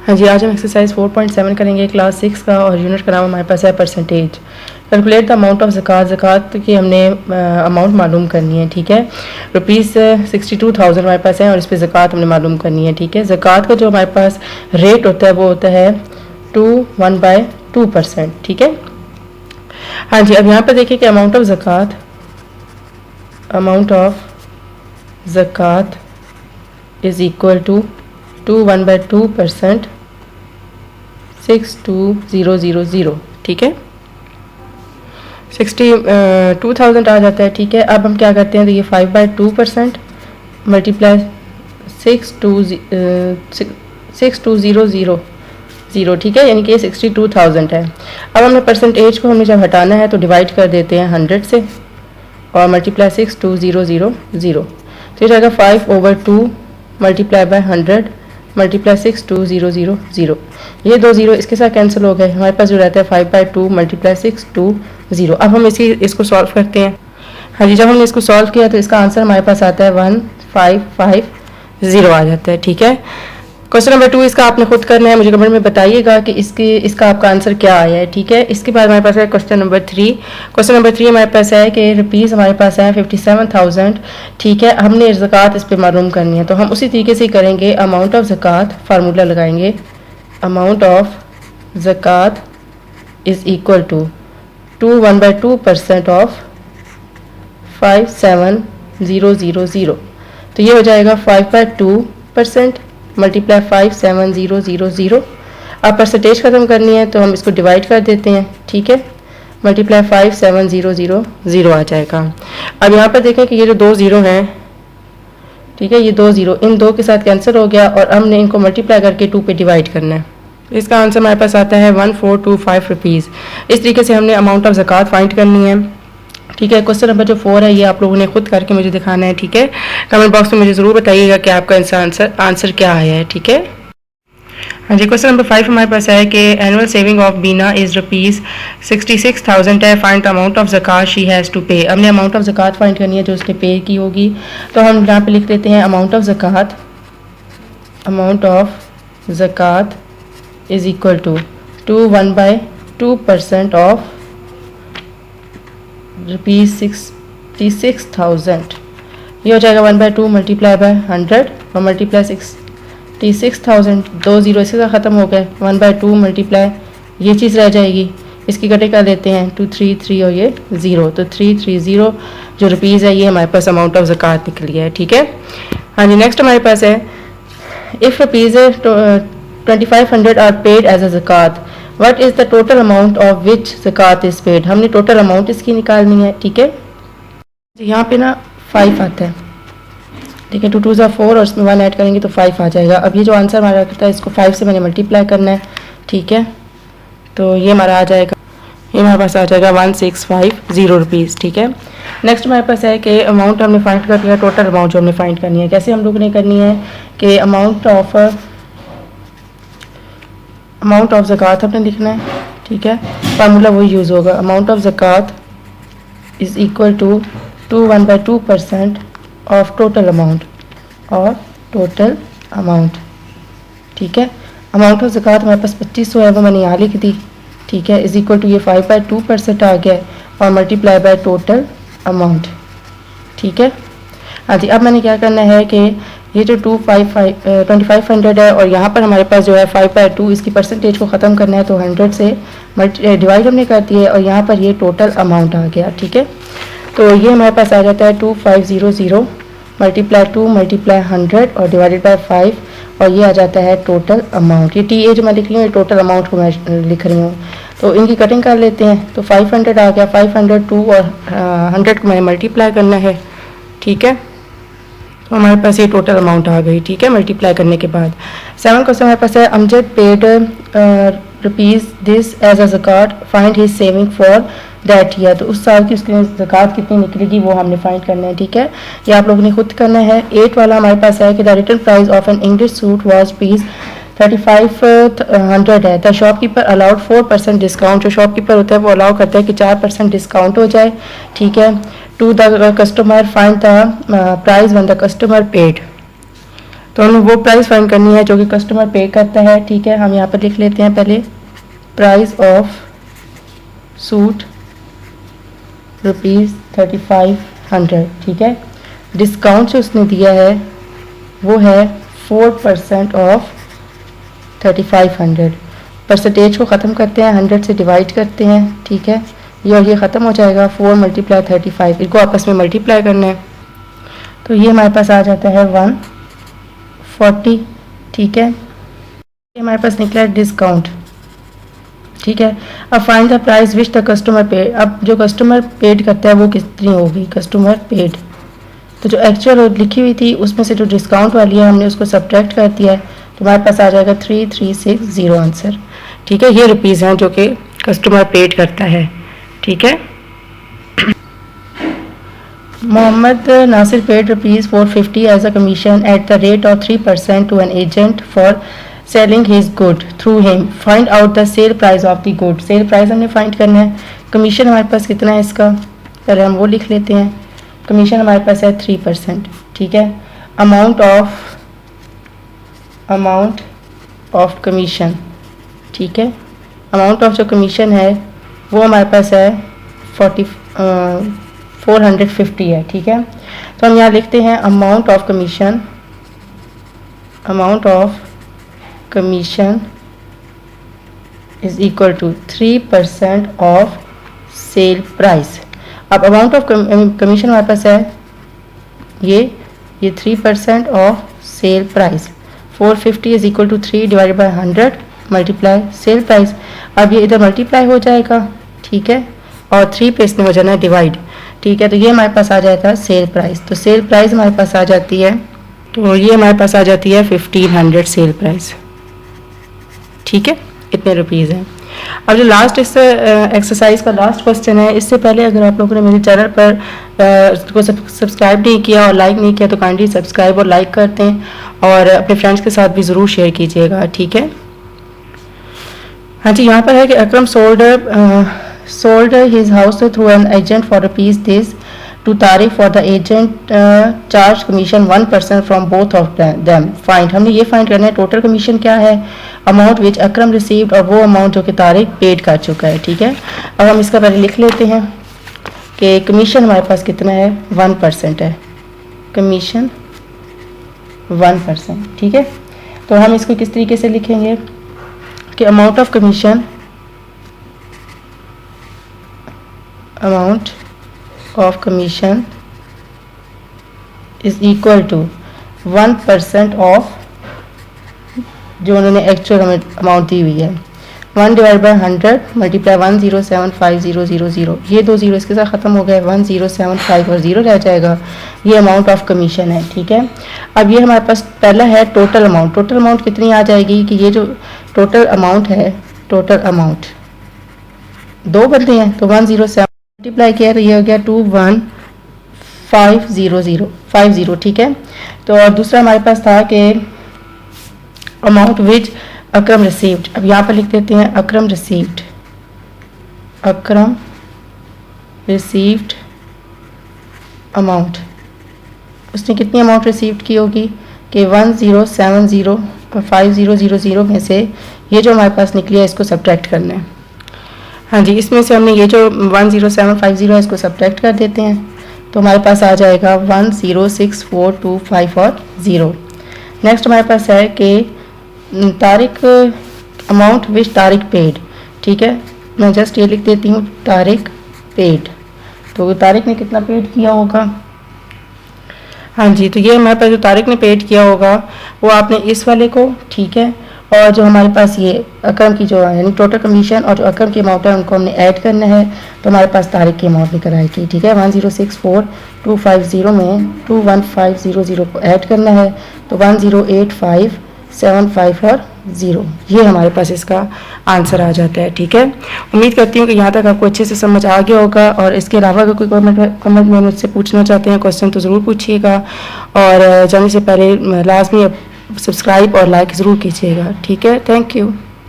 हाँ जी, आज हम एक्सरसाइज 4.7 करेंगे क्लास 6 का और यूनिट का नाम हमारे पास है percentage. Calculate the amount of zakat. ज़कात की हमने अमाउंट मालूम करनी है, ठीक है। ₹62,000 हमारे पास है और इस पर ज़कात हमने मालूम करनी है, ठीक है। ज़कात का जो हमारे पास रेट होता है वो होता है 1/2%, ठीक है। हाँ जी, अब यहाँ पर देखिए कि amount of zakat is equal to 1/2%, 62000, ठीक है। 62,000 आ जाता है, ठीक है। अब हम क्या करते हैं, तो ये 5/2% मल्टीप्लाई 62000, ठीक है, यानी कि ये 62,000 है। अब हमने परसेंटेज को हमने जब हटाना है तो डिवाइड कर देते हैं 100 से और मल्टीप्लाई 62,000, तो ये जाएगा 5/2 मल्टीप्लाई बाय 100 मल्टीप्लाई 62,000। ये 2 0 इसके साथ कैंसिल हो गए, हमारे पास जो रहता है 5/2 मल्टीप्लाई 620। अब हम इसको सॉल्व करते हैं। हाँ जी, जब हमने इसको सॉल्व किया तो इसका आंसर हमारे पास आता है 1550 आ जाता है, ठीक है। क्वेश्चन नंबर 2 इसका आपने खुद करना है, मुझे कमेंट में बताइएगा कि इसका आपका आंसर क्या आया है, ठीक है। इसके बाद हमारे पास है क्वेश्चन नंबर 3। क्वेश्चन नंबर 3 हमारे पास है कि रुपीज़ हमारे पास है 57,000, ठीक है। हमने ज़कात इस पर मालूम करनी है, तो हम उसी तरीके से करेंगे। अमाउंट ऑफ ज़कात फार्मूला लगाएंगे, amount of zakat is equal to 1/2% of 57,000, तो ये हो जाएगा 5/2% मल्टीप्लाई 57,000। अब परसेंटेज ख़त्म करनी है तो हम इसको डिवाइड कर देते हैं, ठीक है। मल्टीप्लाई 57,000 आ जाएगा। अब यहाँ पर देखें कि ये जो 2 0 हैं, ठीक है, ये 2 0 इन 2 के साथ कैंसिल हो गया और हमने इनको मल्टीप्लाई करके 2 पे डिवाइड करना है। इसका आंसर हमारे पास आता है 1425 रुपीज़। इस तरीके से हमने अमाउंट ऑफ ज़कात फाइंड करनी है, ठीक है। क्वेश्चन नंबर जो 4 है ये आप लोगों ने खुद करके मुझे दिखाना है, ठीक है। कमेंट बॉक्स में मुझे ज़रूर बताइएगा कि आपका आंसर क्या आया है, ठीक है। हाँ जी, क्वेश्चन नंबर 5 हमारे पास है कि annual saving of Beena is ₹66,000 है, find the amount of zakat she has to pay. हमने अमाउंट ऑफ ज़कात फाइंड करनी है जो उसने पे की होगी, तो हम यहाँ पे लिख देते हैं amount of zakat is equal to 1/2% of ₹66,000। ये हो जाएगा 1/2 मल्टीप्लाई बाय 100 और मल्टीप्लाई 66,000, 2 0 इसके साथ ख़त्म हो गए। 1/2 मल्टीप्लाई ये चीज़ रह जाएगी, इसकी कटे कर लेते हैं 233 और ये 0, तो 330 जो रुपीज़ है ये हमारे पास अमाउंट ऑफ ज़कात निकली है, ठीक है। हाँ जी, नेक्स्ट हमारे पास है if rupees 2500 are paid as a zakat, what is the total amount of which zakat is paid. हमने टोटल अमाउंट इसकी निकालनी है, ठीक है। यहाँ पे ना 5 आता है, ठीक है, 2 2 4 और इसमें 1 ऐड करेंगे तो 5 आ जाएगा। अब ये जो आंसर हमारा आता है इसको 5 से मैंने मल्टीप्लाई करना है, ठीक है, तो ये हमारा आ जाएगा, ये हमारे पास आ जाएगा 1650 रुपीज़, ठीक है। नेक्स्ट हमारे पास है कि अमाउंट हमने फाइंड कर लिया, टोटल अमाउंट जो हमने फाइंड करनी है। कैसे हम लोगों ने करनी है कि अमाउंट ऑफ ज़कात हमने लिखना है, ठीक है। फार्मूला वही यूज़ होगा, amount of zakat is equal to 1/2% of total amount, ठीक है। अमाउंट ऑफ ज़कात हमारे पास 2500 है, वो मैंने यहाँ लिख दी, ठीक है, इज़ इक्वल टू ये 5/2% आ गया और मल्टीप्लाई बाय टोटल अमाउंट, ठीक है। हाँ जी, अब मैंने क्या करना है कि ये जो 2500 है और यहाँ पर हमारे पास जो है 5/2, इसकी परसेंटेज को ख़त्म करना है तो 100 से डिवाइड हमने कर दिया है और यहाँ पर ये टोटल अमाउंट आ गया, ठीक है। तो ये हमारे पास आ जाता है 2500 मल्टीप्लाई 2 मल्टीप्लाई 100 और डिवाइडेड बाय 5 और ये आ जाता है टोटल अमाउंट। ये TA जो मैं लिख रही हूँ ये टोटल अमाउंट को मैं लिख रही हूँ, तो इनकी कटिंग कर लेते हैं। तो 500 आ गया, 502 और 100 को मैंने मल्टीप्लाई करना है, ठीक है, तो हमारे पास ये टोटल अमाउंट आ गई, ठीक है, मल्टीप्लाई करने के बाद। 7 क्वेश्चन हमारे पास है Amjad paid rupees this as a zakat, find his saving for that year. तो उस साल की उसकी ज़कात कितनी निकलेगी वो हमने फाइंड करना है, ठीक है। ये आप लोगों ने खुद करना है। 8 वाला हमारे पास है कि the return price of an English suit was ₹3500 है। द शॉपकीपर अलाउड 4% डिस्काउंट, जो शॉपकीपर होता है वो अलाउ करता है कि 4% डिस्काउंट हो जाए, ठीक है। To the customer find the price when the customer paid, तो हमें वो प्राइस फाइंड करनी है जो कि कस्टमर पे करता है, ठीक है। हम यहाँ पर लिख लेते हैं पहले प्राइस ऑफ सूट ₹3500, ठीक है। डिस्काउंट जो उसने दिया है वो है 4% ऑफ 3500। परसेंटेज को ख़त्म करते हैं, 100 से डिवाइड करते हैं, ठीक है। ये और ये ख़त्म हो जाएगा, 4 × 35, इनको आपस में मल्टीप्लाई करना है। तो ये हमारे पास आ जाता है 140, ठीक है। ये हमारे पास निकला है डिस्काउंट, ठीक है। अब find the price which the customer paid. अब जो कस्टमर पेड करता है वो कितनी होगी, कस्टमर पेड। तो जो एक्चुअल लिखी हुई थी उसमें से जो डिस्काउंट वाली है हमने उसको सब्ट्रैक्ट कर दिया है, तो हमारे पास आ जाएगा 3360 आंसर, ठीक है। ये रुपीज़ हैं जो कि कस्टमर पेड करता है, ठीक है। Mohammed Nasir paid ₹450 as a commission at the rate of 3% to an agent for selling his good through him. Find out the sale price of the good. Sale price हमने फाइंड करना है। कमीशन हमारे पास कितना है इसका, पहले हम वो लिख लेते हैं। कमीशन हमारे पास है 3%, ठीक है। अमाउंट ऑफ कमीशन, ठीक है। अमाउंट ऑफ जो कमीशन है वो हमारे पास है 450 है, ठीक है। तो हम यहाँ लिखते हैं amount of commission is equal to 3% of sale price. अब अमाउंट ऑफ कमीशन हमारे पास है ये 3% of sale price. 450 is equal to 3 divided by 100 multiply sale price. अब ये इधर मल्टीप्लाई हो जाएगा, ठीक है, और 3 पे इसने हो जाना है डिवाइड, ठीक है। तो ये हमारे पास आ जाएगा सेल प्राइस। तो सेल प्राइस हमारे पास आ जाती है, तो ये हमारे पास आ जाती है 1500 सेल प्राइस, ठीक है। इतने रुपीज़ हैं। अब जो लास्ट इस एक्सरसाइज का लास्ट क्वेश्चन है, इससे पहले अगर आप लोगों ने मेरे चैनल पर को सब्सक्राइब नहीं किया और लाइक नहीं किया तो काइंडली सब्सक्राइब और लाइक कर दें और अपने फ्रेंड्स के साथ भी ज़रूर शेयर कीजिएगा, ठीक है। हाँ जी, यहाँ पर है कि अकरम sold his house through an agent for ₹this to Tariq for the agent charge commission 1% from both of them. Find, हमने ये फाइंड करना है टोटल कमीशन क्या है, अमाउंट विच अकरम रिसीव्ड और वो अमाउंट जो कि तारिक पेड कर चुका है, ठीक है। अब हम इसका पहले लिख लेते हैं कि कमीशन हमारे पास कितना है, 1% है, कमीशन 1%, ठीक है। तो हम इसको किस तरीके से लिखेंगे कि amount of commission is equal to 1% of जो उन्होंने एक्चुअल हमें अमाउंट दी हुई है, 1 डिवाइड बाई 100 मल्टीप्लाई 1075000, ये 2 जीरो इसके साथ ख़त्म हो गए, 1075 और 0 रह जाएगा। ये अमाउंट ऑफ कमीशन है, ठीक है। अब ये हमारे पास पहला है टोटल अमाउंट। टोटल अमाउंट कितनी आ जाएगी कि ये जो टोटल अमाउंट है, टोटल अमाउंट 2 बनते हैं तो 107 मल्टीप्लाई किया तो ये हो गया 21500, ठीक है। तो और दूसरा हमारे पास था कि अमाउंट विच अकरम रिसीव्ड। अब यहाँ पर लिख देते हैं अकरम रिसीव्ड अमाउंट। उसने कितनी अमाउंट रिसीव्ड की होगी कि 1070 और 5000 में से ये जो हमारे पास निकली है इसको सब्ट्रैक्ट करना है। हाँ जी, इसमें से हमने ये जो 10750 है इसको सब्ट्रैक्ट कर देते हैं तो हमारे पास आ जाएगा 106425 और 0। नेक्स्ट हमारे पास है कि Tariq amount which Tariq paid, ठीक है। मैं जस्ट ये लिख देती हूँ तारिक पेड, तो तारिक ने कितना पेड किया होगा। हाँ जी, तो ये हमारे पास जो तारिक ने पेड किया होगा वो आपने इस वाले को, ठीक है, और जो हमारे पास ये अकरम की जो यानी टोटल कमीशन और जो अकरम की अमाउंट है उनको हमने ऐड करना है तो हमारे पास तारिक की अमाउंट निकल आएगी, ठीक है। 106425 में 21500 को ऐड करना है तो 108575 और 0, ये हमारे पास इसका आंसर आ जाता है, ठीक है। उम्मीद करती हूँ कि यहाँ तक आपको अच्छे से समझ आ गया होगा और इसके अलावा अगर कोई कमेंट में मुझसे पूछना चाहते हैं क्वेश्चन तो ज़रूर पूछिएगा और जाने से पहले लाजमी सब्सक्राइब और लाइक ज़रूर कीजिएगा, ठीक है। Thank you.